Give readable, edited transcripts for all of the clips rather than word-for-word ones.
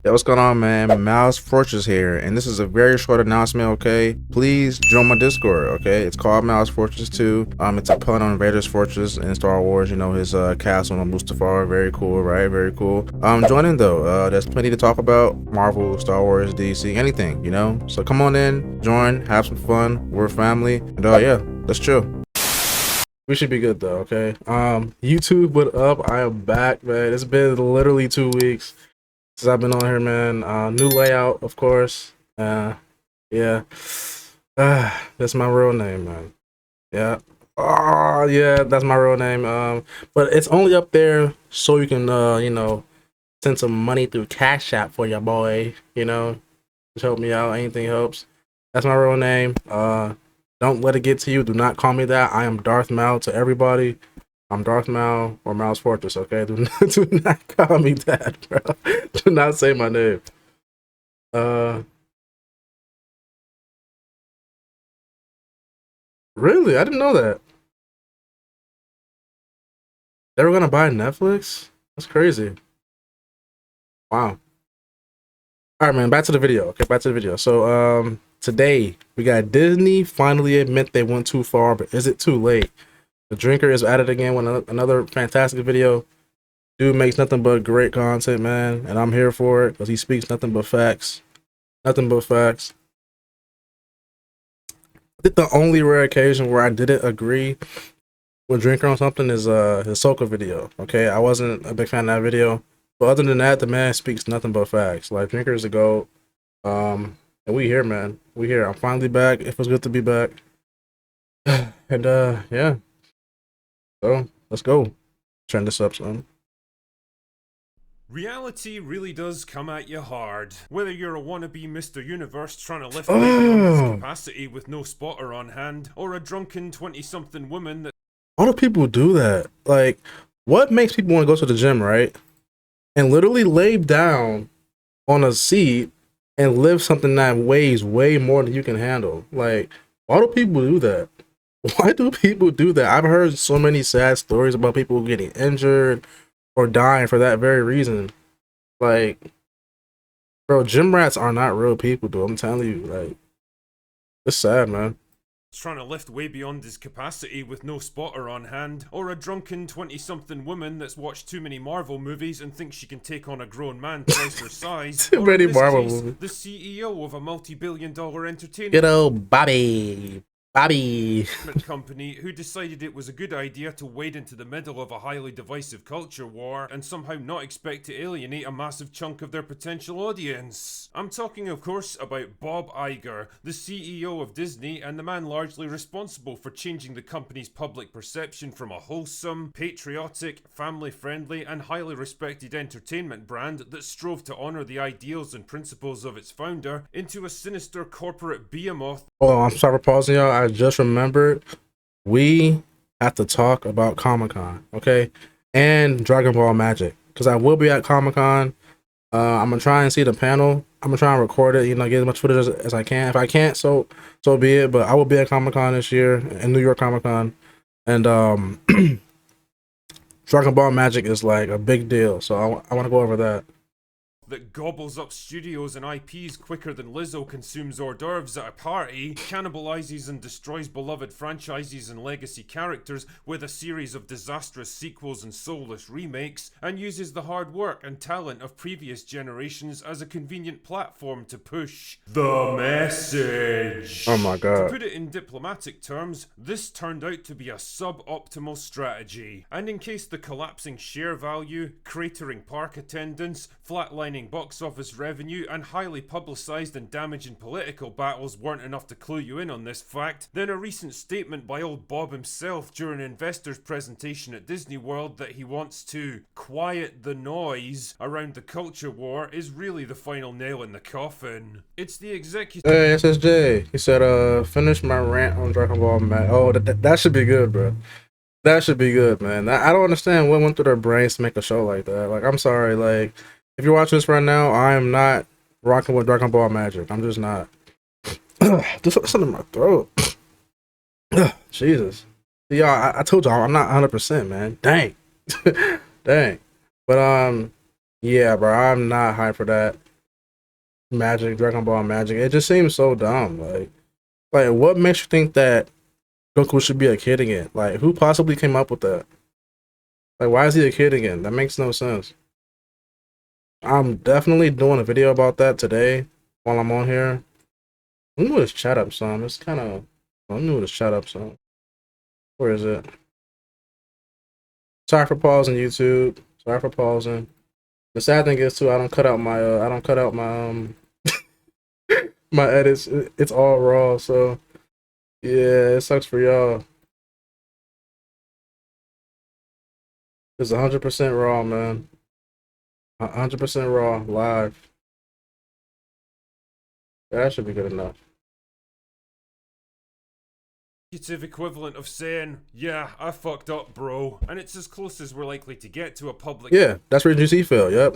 Yo, what's going on, man? Mouse Fortress here, and this is a very short announcement, okay? Please join my Discord, okay? It's called Mouse Fortress 2. It's a pun on Vader's Fortress in Star Wars, you know, his castle on Mustafar. Very cool, right? Very cool. Join in though. There's plenty to talk about. Marvel, Star Wars, DC, anything, you know? So come on in, join, have some fun. We're a family. And yeah, let's chill. We should be good though, okay? YouTube, what up? I am back, man. It's been literally 2 weeks since I've been on here, man. New layout, of course. Yeah. That's my real name, man. Yeah. Oh, yeah, that's my real name. But it's only up there so you can, send some money through Cash App for your boy. You know, just help me out. Anything helps. That's my real name. Don't let it get to you. Do not call me that. I am Darth Mal to everybody. I'm Darth Mal or Mouse Fortress, okay? Do not call me that, bro. Do not say my name. Uh, really? I didn't know that. They were gonna buy Netflix? That's crazy. Wow. All right, man. Back to the video. Okay, back to the video. So, today we got Disney finally admit they went too far, but is it too late? The Drinker is at it again with another fantastic video. Dude makes nothing but great content, man, and I'm here for it because he speaks nothing but facts. Nothing but facts. I think the only rare occasion where I didn't agree with Drinker on something is his Soka video. Okay, I wasn't a big fan of that video, but other than that, the man speaks nothing but facts. Like Drinker is a goat. And we here, man. We here. I'm finally back. It feels good to be back. And yeah. So let's go. Turn this up, son. Reality really does come at you hard. Whether you're a wannabe Mr. Universe trying to lift weight beyond his capacity with no spotter on hand, or a drunken 20-something woman that... All the people do that. Like, what makes people want to go to the gym, right? And literally lay down on a seat and lift something that weighs way more than you can handle. Like, why do people do that? Why do people do that? I've heard so many sad stories about people getting injured or dying for that very reason. Like, bro, gym rats are not real people, dude. I'm telling you, like, it's sad, man. trying to lift way beyond his capacity with no spotter on hand, or a drunken 20-something woman that's watched too many Marvel movies and thinks she can take on a grown man twice her size, Too or many in this Marvel case, movies. the CEO of a multi-billion-dollar entertainment Good old Bobby company who decided it was a good idea to wade into the middle of a highly divisive culture war and somehow not expect to alienate a massive chunk of their potential audience. I'm talking, of course, about Bob Iger, the CEO of Disney and the man largely responsible for changing the company's public perception from a wholesome, patriotic, family-friendly and highly respected entertainment brand that strove to honor the ideals and principles of its founder into a sinister corporate behemoth. Oh, I'm sorry for pausing, y'all. I just remembered we have to talk about Comic Con, okay? And Dragon Ball Magic. Because I will be at Comic Con. I'm gonna try and see the panel. I'm gonna try and record it, you know, get as much footage as I can. If I can't, so be it. But I will be at Comic Con this year in New York Comic Con. And Dragon Ball Magic is like a big deal. So I want to go over that. That gobbles up studios and IPs quicker than Lizzo consumes hors d'oeuvres at a party, cannibalizes and destroys beloved franchises and legacy characters with a series of disastrous sequels and soulless remakes, and uses the hard work and talent of previous generations as a convenient platform to push the message. Oh my god. To put it in diplomatic terms, this turned out to be a suboptimal strategy. And in case the collapsing share value, cratering park attendance, flatlining box office revenue, and highly publicised and damaging political battles weren't enough to clue you in on this fact, then a recent statement by old Bob himself during an investor's presentation at Disney World that he wants to quiet the noise around the culture war is really the final nail in the coffin. It's the executive... Hey, SSJ. He said, finish my rant on Dragon Ball Magic. Oh, that should be good, bro. That should be good, man. I don't understand what went through their brains to make a show like that. Like, I'm sorry, like, if you're watching this right now, I am not rocking with Dragon Ball Magic. I'm just not. There's something in my throat. Jesus. Yeah, I told y'all I'm not 100%, man. Dang. Dang. But yeah, bro, I'm not hyped for that. Magic, Dragon Ball Magic. It just seems so dumb. Like what makes you think that Goku should be a kid again? Like, who possibly came up with that? Like, why is he a kid again? That makes no sense. I'm definitely doing a video about that today while I'm on here. Let me move this chat up some. It's kind of. Let me move this chat up some. Where is it? Sorry for pausing, YouTube. Sorry for pausing. The sad thing is too, I don't cut out my my edits. It's all raw, so yeah, it sucks for y'all. It's 100% raw, man. 100% raw, live. That should be good enough. Equivalent of saying, yeah, I fucked up, bro. And it's as close as we're likely to get to a public. Yeah, that's where GT failed. Yep.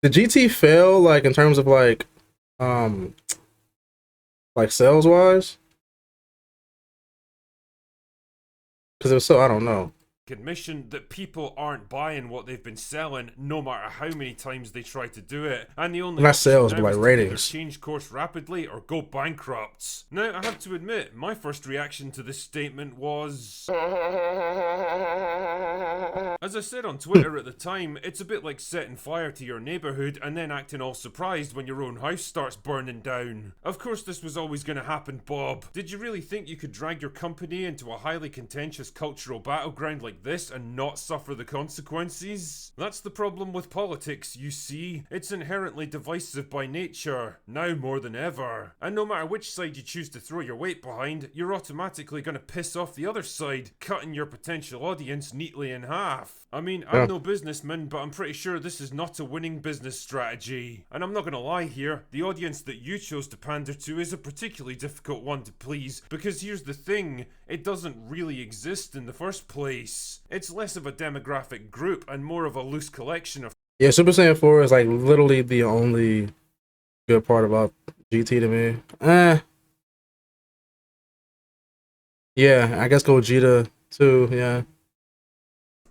Did GT fail like in terms of um like sales wise? Because if so, I don't know. Admission that people aren't buying what they've been selling, no matter how many times they try to do it, and the only Not sales, option but now like is to either ratings. change course rapidly or go bankrupt. Now, I have to admit, my first reaction to this statement was, as I said on Twitter at the time, it's a bit like setting fire to your neighbourhood and then acting all surprised when your own house starts burning down. Of course, this was always going to happen, Bob. Did you really think you could drag your company into a highly contentious cultural battleground like this and not suffer the consequences? That's the problem with politics, you see. It's inherently divisive by nature, now more than ever. And no matter which side you choose to throw your weight behind, you're automatically going to piss off the other side, cutting your potential audience neatly in half. I mean, I'm no businessman, but I'm pretty sure this is not a winning business strategy. And I'm not gonna lie here, the audience that you chose to pander to is a particularly difficult one to please, because here's the thing, it doesn't really exist in the first place. It's less of a demographic group and more of a loose collection of. Yeah, Super Saiyan 4 is like literally the only good part about GT to me. Yeah, I guess Gogeta too, yeah.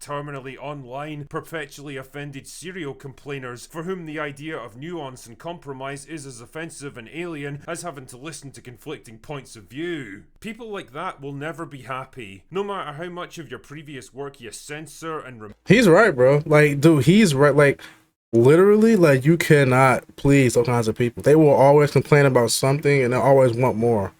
Terminally online, perpetually offended serial complainers for whom the idea of nuance and compromise is as offensive and alien as having to listen to conflicting points of view. People like that will never be happy, no matter how much of your previous work you censor and He's right, bro. Like, dude, he's right. Like, literally, like, you cannot please all kinds of people. They will always complain about something and they always want more.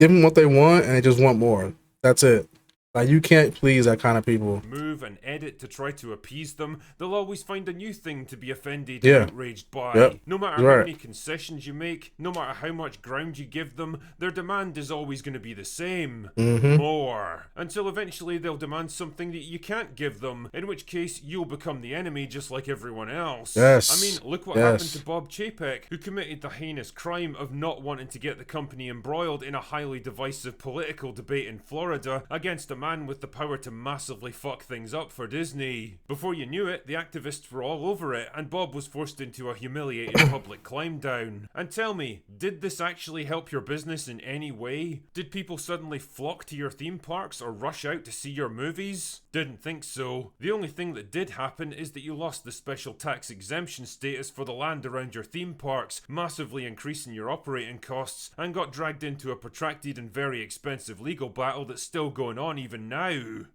Give them what they want and they just want more. That's it. Like, you can't please that kind of people. Move and edit to try to appease them, they'll always find a new thing to be offended and outraged by. Yep. No matter how many concessions you make, no matter how much ground you give them, their demand is always going to be the same. More. Until eventually they'll demand something that you can't give them, in which case you'll become the enemy just like everyone else. Yes. I mean, look what happened to Bob Chapek, who committed the heinous crime of not wanting to get the company embroiled in a highly divisive political debate in Florida against a man with the power to massively fuck things up for Disney. Before you knew it, the activists were all over it, and Bob was forced into a humiliating public climb down. And tell me, did this actually help your business in any way? Did people suddenly flock to your theme parks or rush out to see your movies? Didn't think so. The only thing that did happen is that you lost the special tax exemption status for the land around your theme parks, massively increasing your operating costs, and got dragged into a protracted and very expensive legal battle that's still going on even now.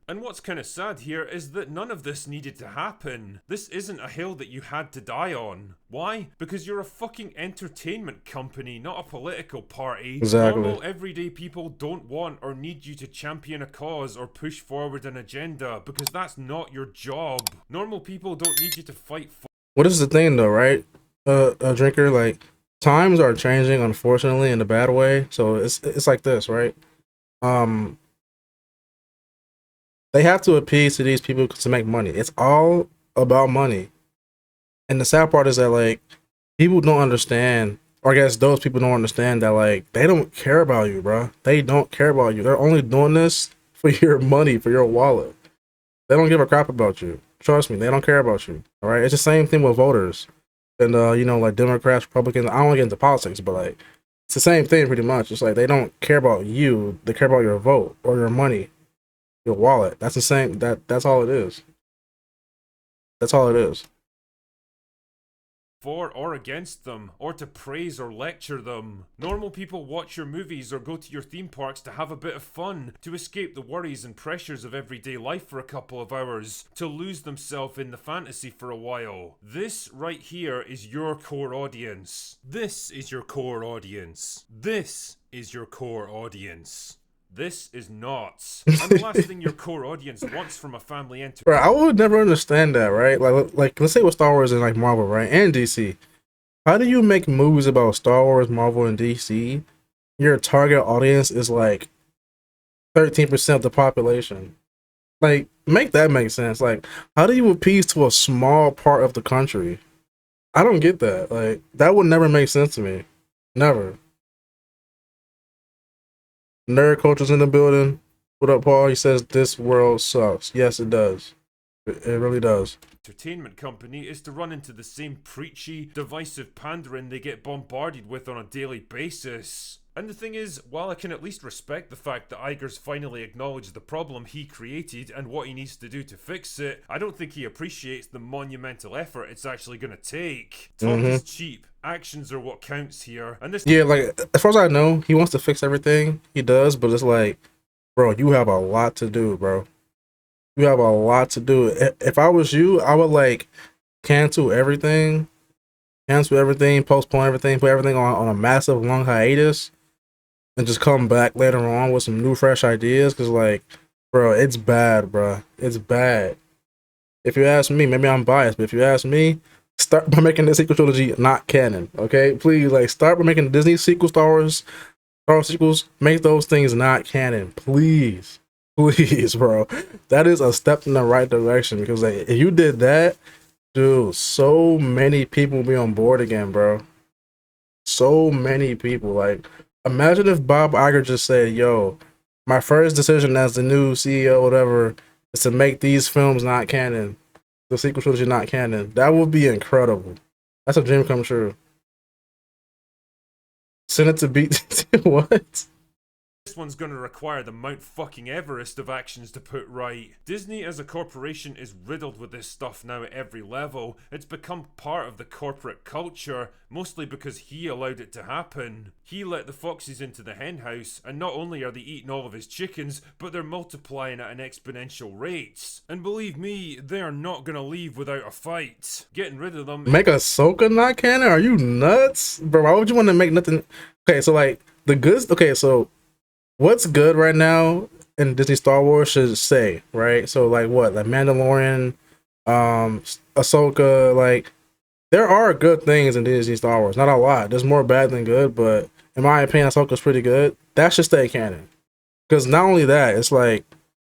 And what's kind of sad here is that none of this needed to happen. This isn't a hill that you had to die on. Why? Because you're a fucking entertainment company, not a political party. Exactly. Normal everyday people don't want or need you to champion a cause or push forward an agenda, because that's not your job. Normal people don't need you to fight for. What is the thing though, right? Drinker, like, times are changing, unfortunately, in a bad way. So it's like this, right? They have to appease to these people to make money. It's all about money. And the sad part is that, like, people don't understand, or I guess those people don't understand that, like, they don't care about you, bro. They don't care about you. They're only doing this for your money, for your wallet. They don't give a crap about you. Trust me, they don't care about you. All right? It's the same thing with voters. And, you know, like, Democrats, Republicans, I don't want to get into politics, but, like, it's the same thing pretty much. It's like they don't care about you. They care about your vote or your money. Your wallet. That's the same. That's all it is. That's all it is. for or against them, or to praise or lecture them. Normal people watch your movies or go to your theme parks to have a bit of fun, to escape the worries and pressures of everyday life for a couple of hours, to lose themselves in the fantasy for a while. This right here is your core audience. This is your core audience. This is your core audience. This is not. And the last thing your core audience wants from a family Bro, entertainment. I would never understand that, right? Like let's say with Star Wars and like Marvel, right, and DC. How do you make movies about Star Wars, Marvel, and DC? Your target audience is like 13% of the population. Like, make that make sense. Like, how do you appease to a small part of the country? I don't get that. Like, that would never make sense to me. Never. Nerd culture's in the building. What up, Paul? He says this world sucks. Yes, it does. It really does. Entertainment company is to run into the same preachy, divisive pandering they get bombarded with on a daily basis. And the thing is, while I can at least respect the fact that Iger's finally acknowledged the problem he created and what he needs to do to fix it, I don't think he appreciates the monumental effort it's actually gonna take. Talk is cheap. Actions are what counts here, and this. Yeah, like, as far as I know, he wants to fix everything. He does, but it's like, bro, you have a lot to do, bro. You have a lot to do. If I was you, I would, like, cancel everything, postpone everything, put everything on a massive long hiatus, and just come back later on with some new, fresh ideas. Because, like, bro, it's bad, bro. It's bad. If you ask me, maybe I'm biased, but if you ask me, start by making the sequel trilogy not canon, okay? Please, like, start by making the Disney sequel Star Wars sequels. Make those things not canon, please. Please, bro. That is a step in the right direction, because, like, if you did that, dude, so many people will be on board again, bro. So many people. Like, imagine if Bob Iger just said, yo, my first decision as the new CEO, whatever, is to make these films not canon. The sequel trilogy not canon. That would be incredible. That's a dream come true. Send it to beat. What? This one's gonna require the Mount fucking Everest of actions to put right. Disney as a corporation is riddled with this stuff now at every level. It's become part of the corporate culture, mostly because he allowed it to happen. He let the foxes into the henhouse, and not only are they eating all of his chickens, but they're multiplying at an exponential rate. And believe me, they are not gonna leave without a fight. Getting rid of them. Make Ahsoka not canon? Are you nuts? Bro, why would you want to make nothing? Okay, so, like, the goods. Okay, so what's good right now in Disney Star Wars should say, right? So, like, what? Like Mandalorian, Ahsoka, like, there are good things in Disney Star Wars. Not a lot. There's more bad than good, but in my opinion, Ahsoka's pretty good. That should stay canon. Because not only that, it's like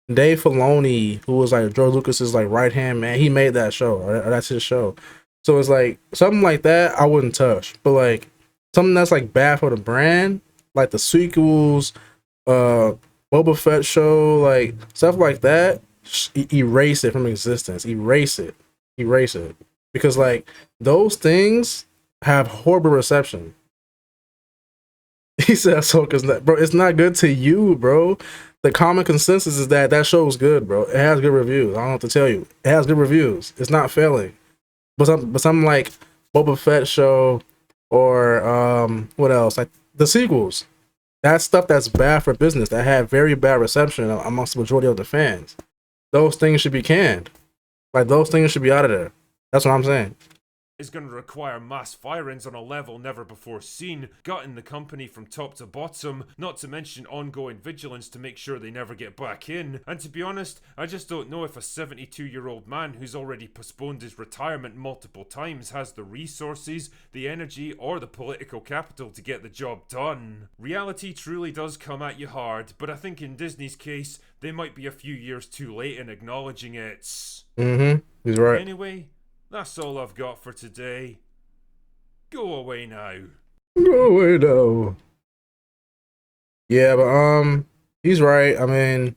Dave Filoni, who was like George Lucas's like right hand man, he made that show. Or that's his show. So it's like something like that I wouldn't touch. But like something that's like bad for the brand, like the sequels, Boba Fett show, like stuff like that, erase it from existence. Erase it. Because like those things have horrible reception. He said Ahsoka's not, bro. It's not good to you, bro. The common consensus is that that show is good, bro. It has good reviews. I don't know what to tell you. It has good reviews. It's not failing. But something like Boba Fett show or what else? Like the sequels. That's stuff that's bad for business. That had very bad reception amongst the majority of the fans. Those things should be canned. Like those things should be out of there. That's what I'm saying. Is going to require mass firings on a level never before seen, gutting the company from top to bottom, not to mention ongoing vigilance to make sure they never get back in. And to be honest, I just don't know if a 72-year-old man who's already postponed his retirement multiple times has the resources, the energy, or the political capital to get the job done. Reality truly does come at you hard, but I think in Disney's case, they might be a few years too late in acknowledging it. He's right. Anyway, that's all I've got for today. Go away now. Go away now. Yeah, but he's right. I mean,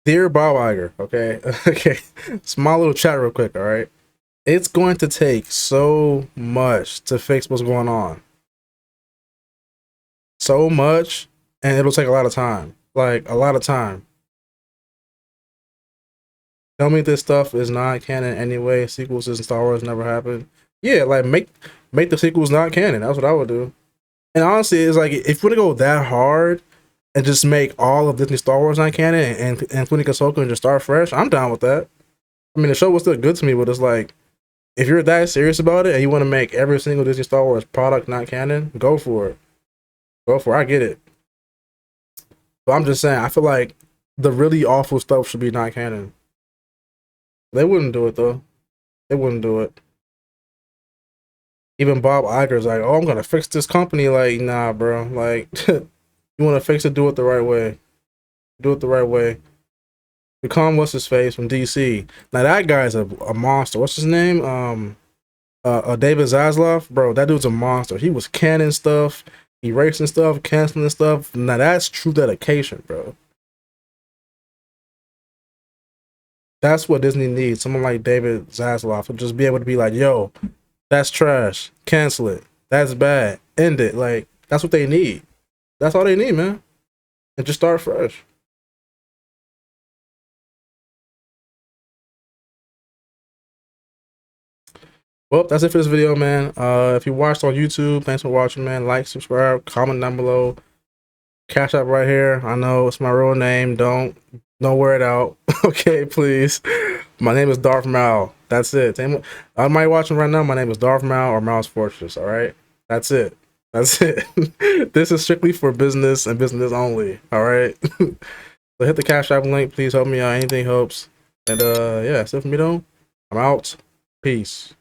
dear Bob Iger, okay, okay, small little chat real quick, all right. It's going to take so much to fix what's going on. So much, and it'll take a lot of time. Like a lot of time. Tell me this stuff is not canon anyway. Sequels in Star Wars never happened. Yeah, like make the sequels not canon. That's what I would do. And honestly, it's like if you want to go that hard and just make all of Disney Star Wars not canon and including Ahsoka and just start fresh, I'm down with that. I mean, the show was still good to me, but it's like if you're that serious about it and you want to make every single Disney Star Wars product not canon, go for it. Go for it. I get it. But I'm just saying, I feel like the really awful stuff should be not canon. They wouldn't do it though. They wouldn't do it. Even Bob Iger's like, "Oh, I'm gonna fix this company." Like, nah, bro. Like, you want to fix it, do it the right way. Do it the right way. Become what's his face from DC. Now that guy's a monster. What's his name? David Zaslav, bro. That dude's a monster. He was canning stuff, erasing stuff, canceling stuff. Now that's true dedication, bro. That's what Disney needs. Someone like David Zaslav to just be able to be like, yo, that's trash. Cancel it. That's bad. End it. Like, that's what they need. That's all they need, man. And just start fresh. Well, that's it for this video, man. If you watched on YouTube, thanks for watching, man. Like, subscribe, comment down below. Cash App right here. I know it's my real name. Don't wear it out. Okay, please. My name is Darth Mal. That's it. Everybody watching right now, my name is Darth Mal or Mal's Fortress. All right. That's it. That's it. This is strictly for business and business only. All right. So hit the Cash App link. Please help me out. Anything helps. And yeah, that's it for me though. I'm out. Peace.